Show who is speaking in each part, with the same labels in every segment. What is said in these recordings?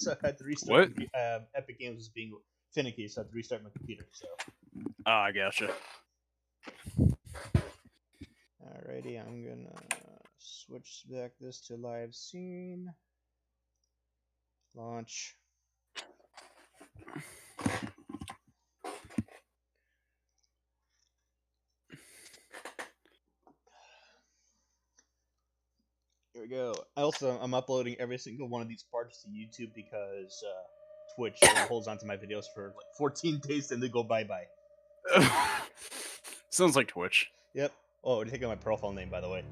Speaker 1: So I had to restart.
Speaker 2: What?
Speaker 1: Epic Games was being finicky, so I had to restart my computer. So.
Speaker 2: Ah, I gotcha.
Speaker 1: Alrighty, I'm gonna switch back this to live scene. Launch. Here we go. I'm uploading every single one of these parts to YouTube because Twitch holds onto my videos for like 14 days and they go bye-bye.
Speaker 2: Sounds like Twitch.
Speaker 1: Yep. Oh, take out my profile name, by the way.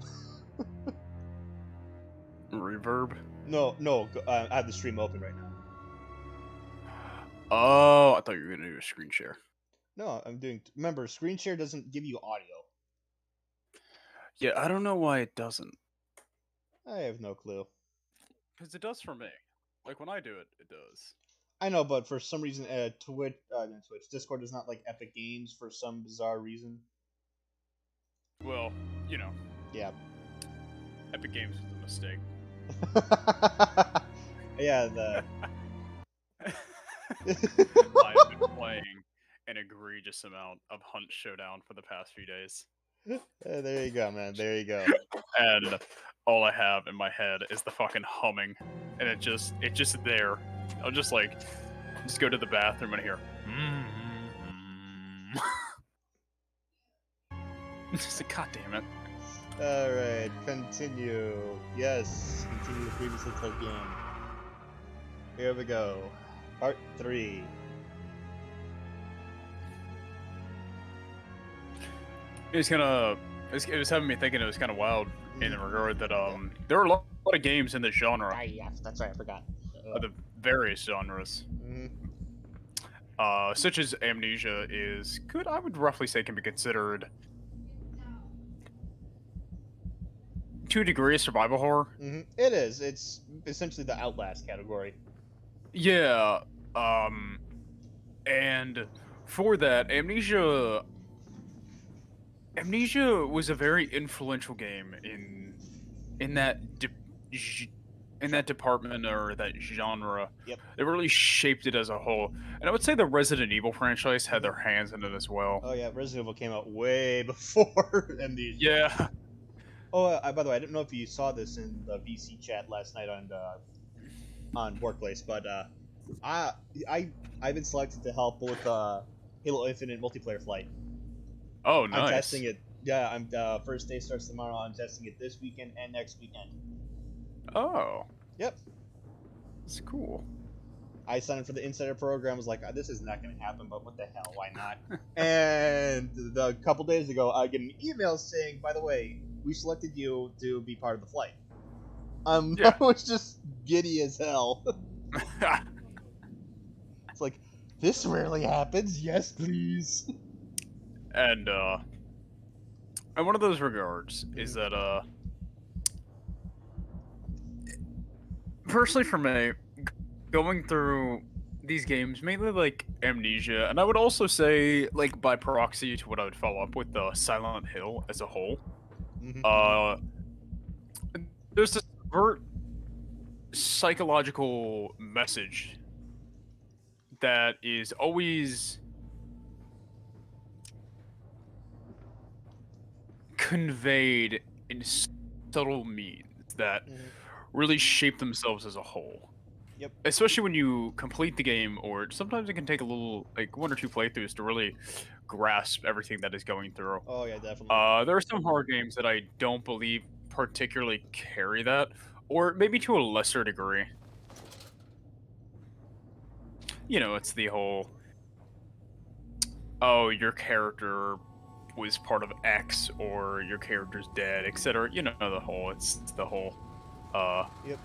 Speaker 2: Reverb?
Speaker 1: No, I have the stream open right now.
Speaker 2: Oh, I thought you were gonna do a screen share.
Speaker 1: No, I'm doing. Remember, screen share doesn't give you audio.
Speaker 2: Yeah, I don't know why it doesn't.
Speaker 1: I have no clue.
Speaker 2: Because it does for me. Like, when I do it, it does.
Speaker 1: I know, but for some reason, Discord does not like Epic Games for some bizarre reason.
Speaker 2: Well, you know.
Speaker 1: Yeah.
Speaker 2: Epic Games was a mistake.
Speaker 1: Yeah,
Speaker 2: I've been playing an egregious amount of Hunt Showdown for the past few days.
Speaker 1: There you go, man. There you go.
Speaker 2: And all I have in my head is the fucking humming. And it's just there. I'll just go to the bathroom and hear. Just like, God damn it.
Speaker 1: Alright, continue. Yes, continue the previously played game. Here we go. Part 3.
Speaker 2: It was having me thinking it was kind of wild in the regard that there are a lot of games in the genre.
Speaker 1: Ah, yes, that's right, I forgot.
Speaker 2: Of the various genres. Such as Amnesia I would roughly say can be considered to a degree a survival horror.
Speaker 1: It is. It's essentially the Outlast category.
Speaker 2: Yeah. And for that, Amnesia was a very influential game in that department or that genre.
Speaker 1: Yep.
Speaker 2: It really shaped it as a whole. And I would say the Resident Evil franchise had their hands in it as well.
Speaker 1: Oh yeah, Resident Evil came out way before Amnesia.
Speaker 2: Yeah.
Speaker 1: Oh, by the way, I didn't know if you saw this in the VC chat last night on Workplace, but I've been selected to help with Halo Infinite multiplayer flight.
Speaker 2: Oh, nice.
Speaker 1: I'm testing it. Yeah, I'm first day starts tomorrow. I'm testing it this weekend and next weekend.
Speaker 2: Oh.
Speaker 1: Yep.
Speaker 2: That's cool.
Speaker 1: I signed up for the insider program. Was like, this is not going to happen, but what the hell? Why not? And a couple days ago, I get an email saying, by the way, we selected you to be part of the flight.
Speaker 2: Yeah.
Speaker 1: I was just giddy as hell. It's like, this rarely happens. Yes, please.
Speaker 2: And one of those regards is that personally for me, going through these games, mainly like Amnesia, and I would also say like by proxy to what I would follow up with Silent Hill as a whole. There's this psychological message that is always conveyed in subtle means that really shape themselves as a whole.
Speaker 1: Yep.
Speaker 2: Especially when you complete the game, or sometimes it can take a little, like 1 or 2 playthroughs to really grasp everything that is going through.
Speaker 1: Oh yeah, definitely.
Speaker 2: There are some horror games that I don't believe particularly carry that, or maybe to a lesser degree. You know, it's the whole, oh, your character was part of X, or your character's dead, etc. You know, it's the whole,
Speaker 1: yep.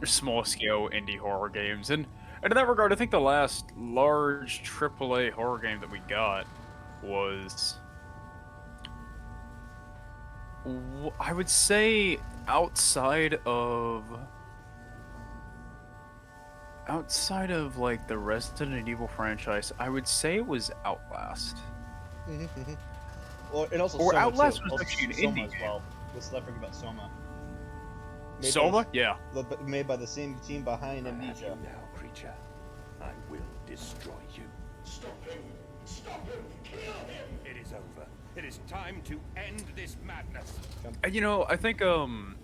Speaker 2: small-scale indie horror games. And in that regard, I think the last large AAA horror game that we got was, I would say, outside of like the Resident Evil franchise, I would say it was Outlast.
Speaker 1: Well, and also
Speaker 2: or
Speaker 1: Soma
Speaker 2: Outlast
Speaker 1: too.
Speaker 2: was
Speaker 1: Also
Speaker 2: actually an
Speaker 1: Soma
Speaker 2: indie
Speaker 1: as well. Let's not forget about Soma. Made
Speaker 2: Soma? Yeah.
Speaker 1: Made by the same team behind
Speaker 3: I have
Speaker 1: Amnesia.
Speaker 3: you now, creature. I will destroy you.
Speaker 4: Stop him! Stop him! Kill him!
Speaker 3: It is over. It is time to end this madness.
Speaker 2: And, I think I'm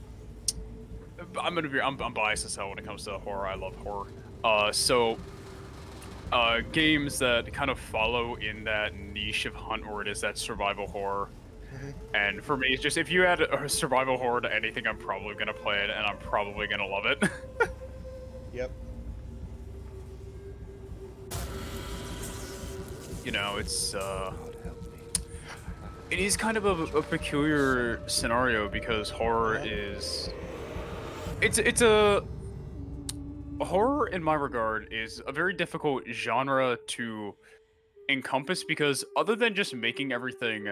Speaker 2: biased as hell when it comes to horror. I love horror. Games that kind of follow in that niche of hunt where it is that survival horror. And for me, it's just, if you add a survival horror to anything, I'm probably gonna play it, and I'm probably gonna love it.
Speaker 1: Yep.
Speaker 2: It's
Speaker 3: God help me.
Speaker 2: it is kind of a peculiar scenario because horror is horror in my regard is a very difficult genre to encompass because other than just making everything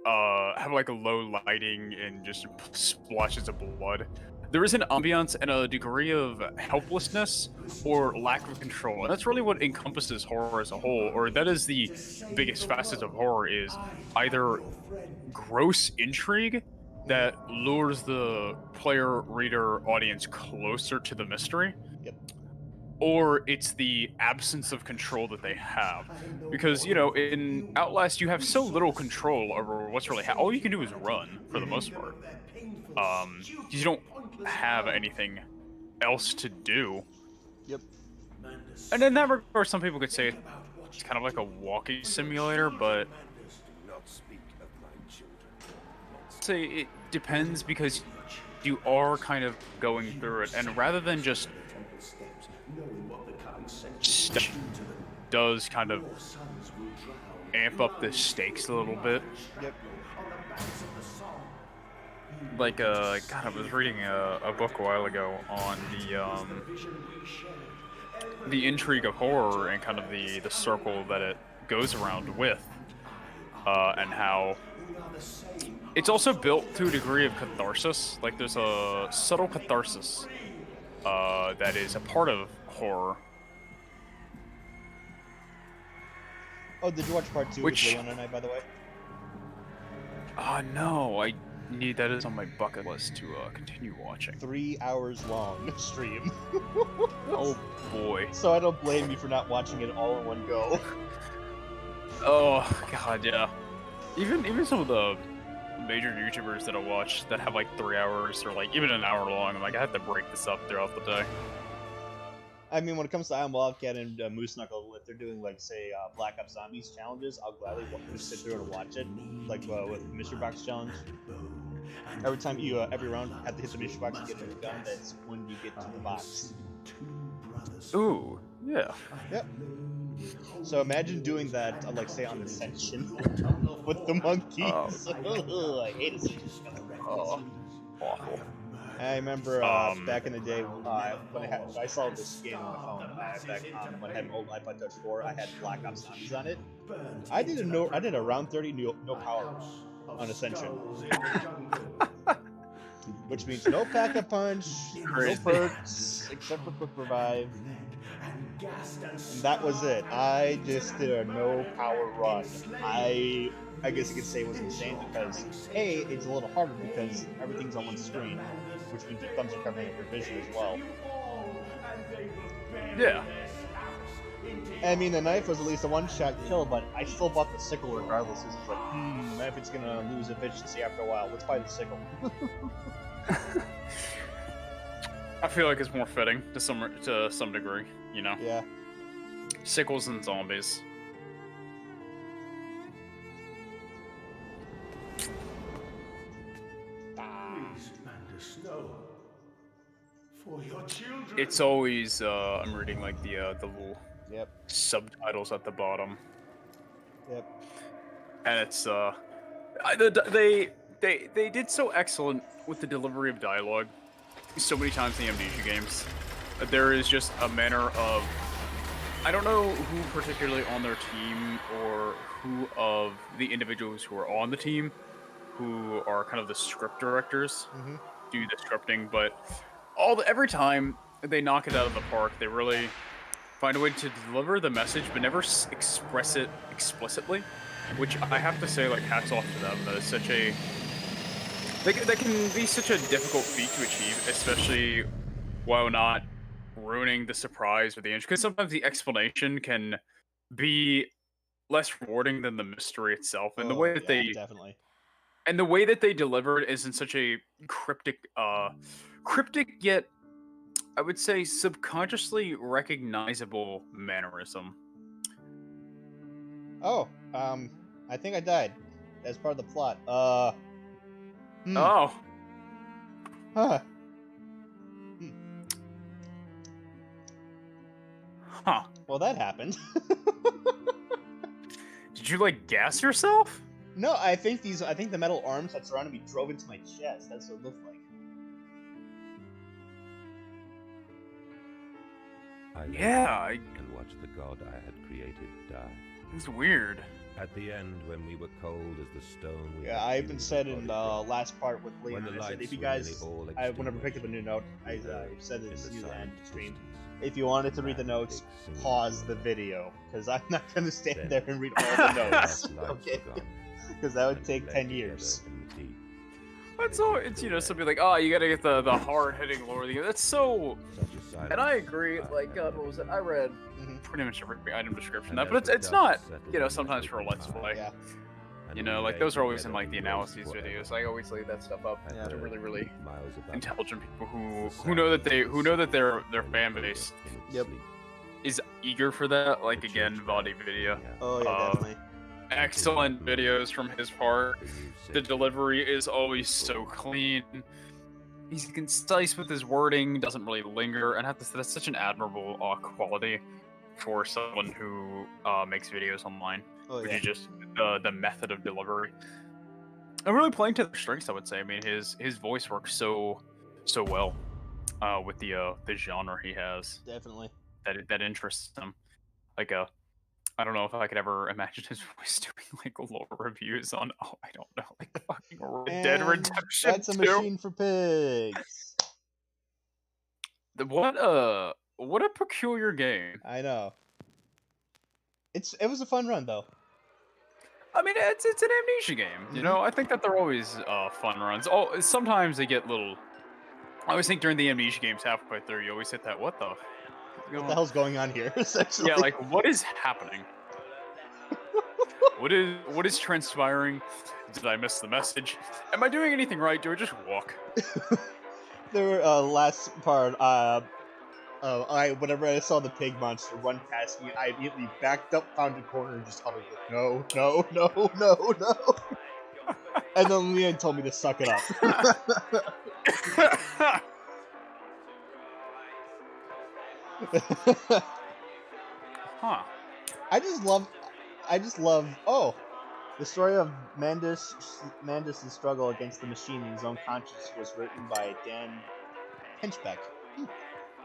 Speaker 2: have like a low lighting and just splashes of blood, there is an ambiance and a degree of helplessness or lack of control, and that's really what encompasses horror as a whole. Or that is the biggest facet of horror, is either gross intrigue that lures the player, reader, audience closer to the mystery,
Speaker 1: Yep.
Speaker 2: or it's the absence of control that they have. Because, in Outlast, you have so little control over what's really all you can do is run, for the most part. You don't have anything else to do.
Speaker 1: Yep.
Speaker 2: And in that regard, some people could say it's kind of like a walking simulator, but
Speaker 3: Do not speak of my children.
Speaker 2: I'd say it depends because you are kind of going through it, and rather than just stuff does kind of amp up the stakes a little bit.
Speaker 1: Yep.
Speaker 2: Like, God, I was reading a book a while ago on the intrigue of horror and kind of the circle that it goes around with, and how it's also built to a degree of catharsis. Like, there's a subtle catharsis that is a part of horror.
Speaker 1: Oh, did you watch part 2
Speaker 2: Which-
Speaker 1: with Leon and I, by the way?
Speaker 2: No, that is on my bucket list to continue watching.
Speaker 1: 3 hours long stream.
Speaker 2: Oh boy.
Speaker 1: So I don't blame you for not watching it all in one go.
Speaker 2: Oh god, yeah. Even some of the major YouTubers that I watch that have like 3 hours or like even an hour long, I'm like, I have to break this up throughout the day.
Speaker 1: I mean, when it comes to Iron Wildcat and Moose Knuckle, if they're doing, like, say, Black Ops Zombies challenges, I'll gladly just sit through and watch it. Like, with the Mystery Box Challenge. Every time you, every round, have to hit the Mystery Box to get a gun, that's when you get to the box.
Speaker 2: Ooh, yeah.
Speaker 1: Yep. So imagine doing that, like, say, on Ascension with the monkeys.
Speaker 2: Oh.
Speaker 1: I hate Ascension.
Speaker 2: Oh, awful.
Speaker 1: I remember back in the day when I saw this game on the phone. When I had an old iPod Touch 4, I had Black Ops Zombies on it. I did a round 30 no power on Ascension, which means no pack-a-punch, no perks except for quick revive, and that was it. I just did a no power run. I guess you could say it was insane because A, it's a little harder because everything's on one screen, which means your thumbs are covering up your vision as well.
Speaker 2: Yeah.
Speaker 1: I mean, the knife was at least a one-shot kill, but I still bought the sickle regardless. It's like, if it's gonna lose efficiency after a while, let's buy the sickle.
Speaker 2: I feel like it's more fitting to some degree,
Speaker 1: Yeah.
Speaker 2: Sickles and zombies.
Speaker 4: Please, Mandus, no. For your children.
Speaker 2: It's always I'm reading like the little
Speaker 1: Yep.
Speaker 2: subtitles at the bottom,
Speaker 1: Yep.
Speaker 2: and it's they did so excellent with the delivery of dialogue so many times in the Amnesia games. There is just a manner of, I don't know who particularly on their team or who of the individuals who are on the team who are kind of the script directors do the scripting, but every time they knock it out of the park. They really find a way to deliver the message but never express it explicitly, which I have to say, like, hats off to them. That is That can be such a difficult feat to achieve, especially while not ruining the surprise or the interest. Because sometimes the explanation can be less rewarding than the mystery itself, and the
Speaker 1: Oh
Speaker 2: way that
Speaker 1: yeah, definitely.
Speaker 2: they deliver it is in such a cryptic yet I would say subconsciously recognizable mannerism.
Speaker 1: Oh, I think I died. As part of the plot.
Speaker 2: Oh,
Speaker 1: Huh.
Speaker 2: huh.
Speaker 1: Well, that happened.
Speaker 2: Did you like gas yourself?
Speaker 1: No, I think the metal arms that surrounded me drove into my chest. That's what it looked like.
Speaker 5: I lay
Speaker 2: Yeah,
Speaker 5: and watched the god I had created die.
Speaker 2: it's weird.
Speaker 5: At the end, when we were cold as the stone we
Speaker 1: Yeah,
Speaker 5: had
Speaker 1: I
Speaker 5: hewn
Speaker 1: even
Speaker 5: the
Speaker 1: said in
Speaker 5: body
Speaker 1: the
Speaker 5: from,
Speaker 1: last part with
Speaker 5: when
Speaker 1: Leon,
Speaker 5: the
Speaker 1: I said
Speaker 5: lights
Speaker 1: if you
Speaker 5: were
Speaker 1: guys,
Speaker 5: nearly all
Speaker 1: whenever I picked up a new note, I
Speaker 5: extinguished,
Speaker 1: said
Speaker 5: in
Speaker 1: this
Speaker 5: the
Speaker 1: use the end
Speaker 5: silent
Speaker 1: stream.
Speaker 5: distance,
Speaker 1: If you wanted to read the
Speaker 5: that
Speaker 1: notes,
Speaker 5: big singing
Speaker 1: pause the
Speaker 5: choir.
Speaker 1: video, because I'm not gonna stand
Speaker 5: Then,
Speaker 1: there and read all the
Speaker 5: the
Speaker 1: notes.
Speaker 5: last lights
Speaker 1: Okay,
Speaker 5: were gone,
Speaker 1: because that would
Speaker 5: and we
Speaker 1: take
Speaker 5: lay
Speaker 1: 10
Speaker 5: together
Speaker 1: years.
Speaker 5: in the deep.
Speaker 2: It's all it's something like, oh, you gotta get the hard hitting lore of the game. That's so.
Speaker 5: Such a silence
Speaker 2: And I agree.
Speaker 5: I
Speaker 2: Like,
Speaker 5: had
Speaker 2: God,
Speaker 5: never
Speaker 2: what was it?
Speaker 5: known.
Speaker 2: I read
Speaker 1: Mhm.
Speaker 2: pretty much every item description
Speaker 5: And
Speaker 2: that,
Speaker 5: as
Speaker 2: but
Speaker 5: the
Speaker 2: it's
Speaker 5: dust
Speaker 2: not.
Speaker 5: settled
Speaker 2: Sometimes
Speaker 5: on
Speaker 2: for a
Speaker 5: my
Speaker 2: let's
Speaker 5: open
Speaker 2: play.
Speaker 1: Yeah.
Speaker 5: and
Speaker 2: You
Speaker 5: we
Speaker 2: know, like
Speaker 5: lay
Speaker 2: those are always in
Speaker 5: together
Speaker 2: like the
Speaker 5: to
Speaker 2: analyses
Speaker 5: rest forever.
Speaker 2: videos. I always leave that stuff up
Speaker 5: I
Speaker 1: Yeah.
Speaker 2: to
Speaker 5: heard
Speaker 2: really, really
Speaker 5: miles above
Speaker 2: intelligent people
Speaker 5: the
Speaker 2: who know that
Speaker 5: sound
Speaker 2: their
Speaker 5: of the
Speaker 2: fan
Speaker 5: sea
Speaker 2: base
Speaker 5: in its
Speaker 1: Yep.
Speaker 5: sleep.
Speaker 2: is eager for that. Like
Speaker 5: The
Speaker 2: again,
Speaker 5: church
Speaker 2: Vadi
Speaker 5: bell
Speaker 2: video.
Speaker 5: rang out.
Speaker 1: Oh yeah, definitely.
Speaker 2: Excellent videos from his part.
Speaker 5: The new
Speaker 2: The
Speaker 5: city
Speaker 2: delivery is always so clean. He's concise with his wording, doesn't really linger, and that's such an admirable quality for someone who makes videos online.
Speaker 1: Oh
Speaker 2: Which
Speaker 1: yeah.
Speaker 2: is just the method of delivery. And really playing to their strengths, I would say. I mean, his voice works so well with the genre he has
Speaker 1: Definitely.
Speaker 2: that interests him. Like I don't know if I could ever imagine his voice doing like lore reviews on I don't know, like fucking Red Dead
Speaker 1: And
Speaker 2: Redemption
Speaker 1: that's a
Speaker 2: 2.
Speaker 1: machine for pigs.
Speaker 2: What a peculiar game.
Speaker 1: I know. It was a fun run though.
Speaker 2: I mean, it's an Amnesia game, you know. I think that they're always fun runs. Oh, sometimes they get little. I always think during the Amnesia games, halfway through, you always hit that. What the?
Speaker 1: What the hell's going on here? Essentially.
Speaker 2: Yeah, like what is happening? What is transpiring? Did I miss the message? Am I doing anything right? Do I just walk?
Speaker 1: There last part, whenever I saw the pig monster run past me, I immediately backed up, found a corner, and just huddled like, no, no, no, no, no. And then Leon told me to suck it up.
Speaker 2: Huh.
Speaker 1: I just love. Oh, the story of Mandus' struggle against the machine in his own conscience was written by Dan Henchbeck.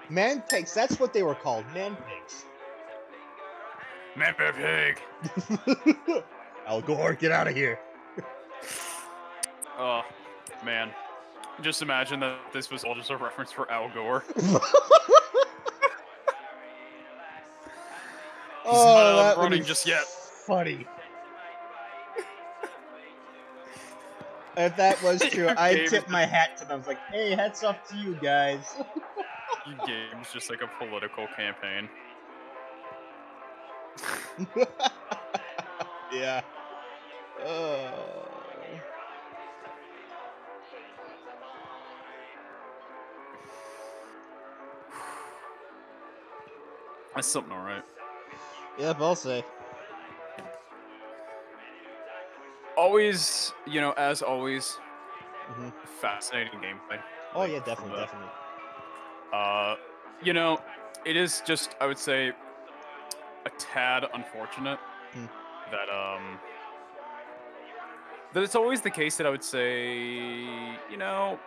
Speaker 1: Man pigs, that's what they were called, man pigs.
Speaker 2: Man, pig.
Speaker 1: Al Gore, get out of here.
Speaker 2: Oh, man. Just imagine that this was all just a reference for Al Gore.
Speaker 1: Oh, that would
Speaker 2: running
Speaker 1: be
Speaker 2: just yet.
Speaker 1: funny. If that was true,
Speaker 2: Your
Speaker 1: I'd
Speaker 2: game
Speaker 1: tip
Speaker 2: is
Speaker 1: my hat to them. I was like, hey, hats off to you guys.
Speaker 2: Your game's just like a political campaign.
Speaker 1: Yeah.
Speaker 2: That's something, alright.
Speaker 1: Yep, I'll say.
Speaker 2: Always, you know, as always,
Speaker 1: Mhm.
Speaker 2: fascinating gameplay.
Speaker 1: Oh
Speaker 2: Like,
Speaker 1: yeah,
Speaker 2: from
Speaker 1: definitely,
Speaker 2: the-
Speaker 1: definitely.
Speaker 2: You know, it is just, I would say, a tad unfortunate
Speaker 1: Hmm.
Speaker 2: that that it's always the case that I would say, you know,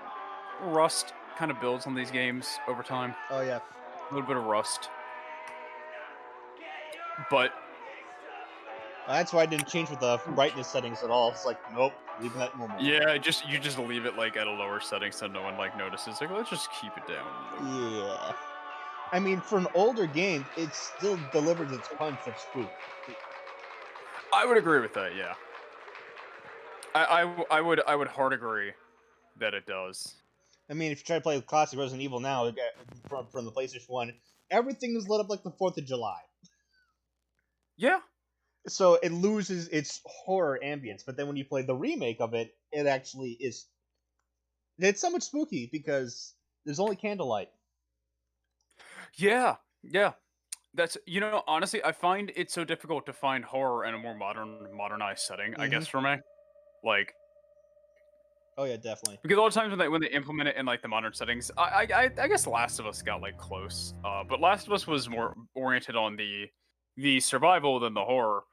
Speaker 2: Rust kind of builds on these games over time.
Speaker 1: Oh yeah.
Speaker 2: A little bit of Rust. But
Speaker 1: That's why I didn't change with the brightness settings at all. It's like, nope, leaving that normal.
Speaker 2: yeah, you just leave it like at a lower setting so no one like notices. Like, let's just keep it down.
Speaker 1: Yeah. I mean, for an older game, it still delivers its punch of spook.
Speaker 2: I would agree with that. Yeah. I would hard agree that it does.
Speaker 1: I mean, if you try to play classic Resident Evil now from the PlayStation 1, everything is lit up like the 4th of July.
Speaker 2: Yeah.
Speaker 1: So it loses its horror ambience, but then when you play the remake of it, it actually is. It's somewhat spooky because there's only candlelight.
Speaker 2: Yeah. Yeah. That's honestly, I find it so difficult to find horror in a more modernized setting, I guess for me. Like
Speaker 1: Oh yeah, definitely.
Speaker 2: because a lot of times when they implement it in like the modern settings, I guess Last of Us got like close. But Last of Us was more oriented on the survival than the horror.